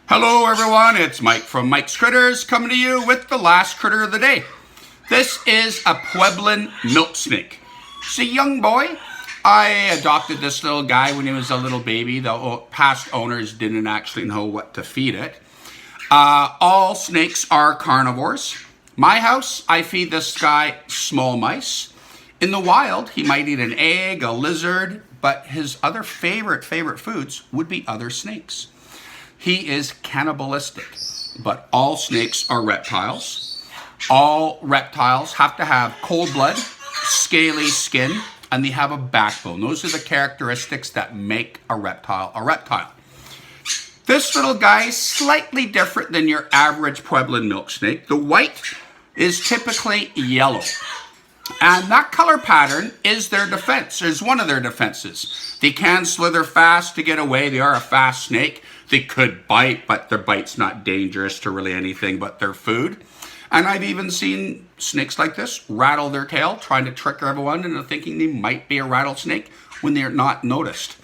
Hello everyone, it's Mike from Mike's Critters coming to you with the last critter of the day. This is a Pueblan milk snake. It's a young boy. I adopted this little guy when he was a little baby. The past owners didn't actually know what to feed it. All snakes are carnivores. My house, I feed this guy small mice. In the wild, he might eat an egg, a lizard, but his other favorite foods would be other snakes. He is cannibalistic, but all snakes are reptiles. All reptiles have to have cold blood, scaly skin, and they have a backbone. Those are the characteristics that make a reptile a reptile. This little guy is slightly different than your average Pueblan milk snake. The white is typically yellow. And that color pattern is their defense, is one of their defenses. They can slither fast to get away. They are a fast snake. They could bite, but their bite's not dangerous to really anything but their food. And I've even seen snakes like this rattle their tail, trying to trick everyone into thinking they might be a rattlesnake when they're not noticed.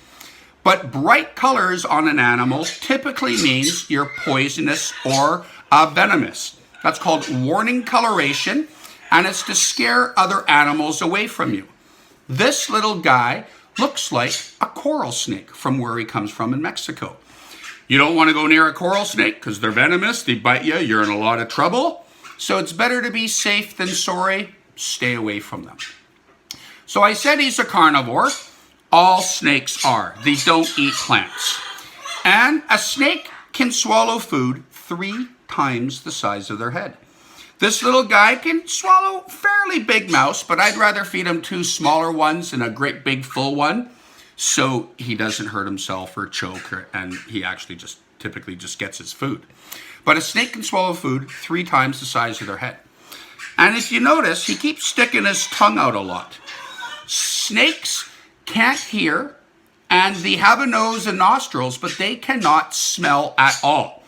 But bright colors on an animal typically means you're poisonous or venomous. That's called warning coloration, and it's to scare other animals away from you. This little guy looks like a coral snake from where he comes from in Mexico. You don't want to go near a coral snake because they're venomous, they bite you, you're in a lot of trouble. So it's better to be safe than sorry. Stay away from them. So I said he's a carnivore. All snakes are. They don't eat plants. And a snake can swallow food 3 times the size of their head. This little guy can swallow fairly big mouse, but I'd rather feed him 2 smaller ones than a great big full one, so he doesn't hurt himself or choke, and he actually typically just gets his food. But a snake can swallow food 3 times the size of their head. And if you notice, he keeps sticking his tongue out a lot. Snakes can't hear, and they have a nose and nostrils, but they cannot smell at all.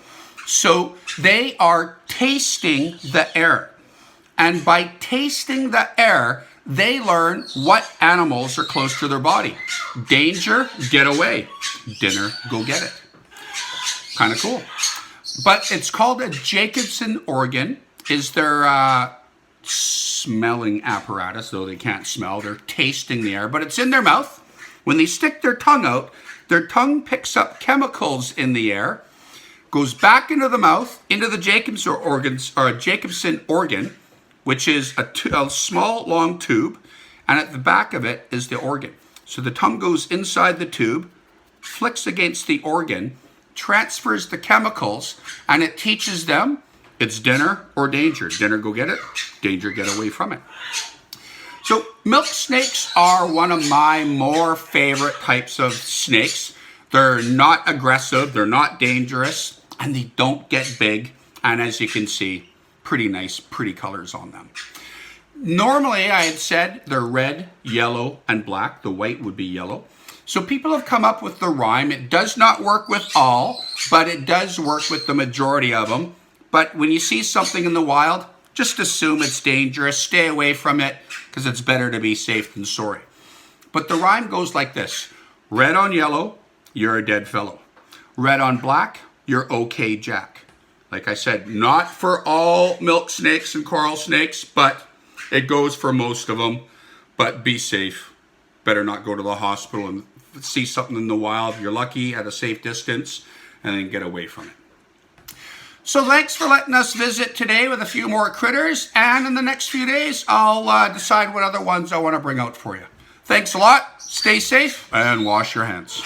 So they are tasting the air. And by tasting the air, they learn what animals are close to their body. Danger, get away. Dinner, go get it. Kind of cool. But it's called a Jacobson organ, is their smelling apparatus, though they can't smell. They're tasting the air, but it's in their mouth. When they stick their tongue out, their tongue picks up chemicals in the air, goes back into the mouth, into the Jacobson organ, which is a small, long tube, and at the back of it is the organ. So the tongue goes inside the tube, flicks against the organ, transfers the chemicals, and it teaches them it's dinner or danger. Dinner, go get it. Danger, get away from it. So milk snakes are one of my more favorite types of snakes. They're not aggressive, they're not dangerous, and they don't get big. And as you can see, pretty nice, pretty colors on them. Normally, I had said they're red, yellow, and black. The white would be yellow. So people have come up with the rhyme. It does not work with all, but it does work with the majority of them. But when you see something in the wild, just assume it's dangerous. Stay away from it, because it's better to be safe than sorry. But the rhyme goes like this. Red on yellow, you're a dead fellow. Red on black, you're okay, Jack. Like I said, not for all milk snakes and coral snakes, but it goes for most of them. But be safe. Better not go to the hospital and see something in the wild. You're lucky, at a safe distance, and then get away from it. So thanks for letting us visit today with a few more critters. And in the next few days, I'll decide what other ones I want to bring out for you. Thanks a lot. Stay safe and wash your hands.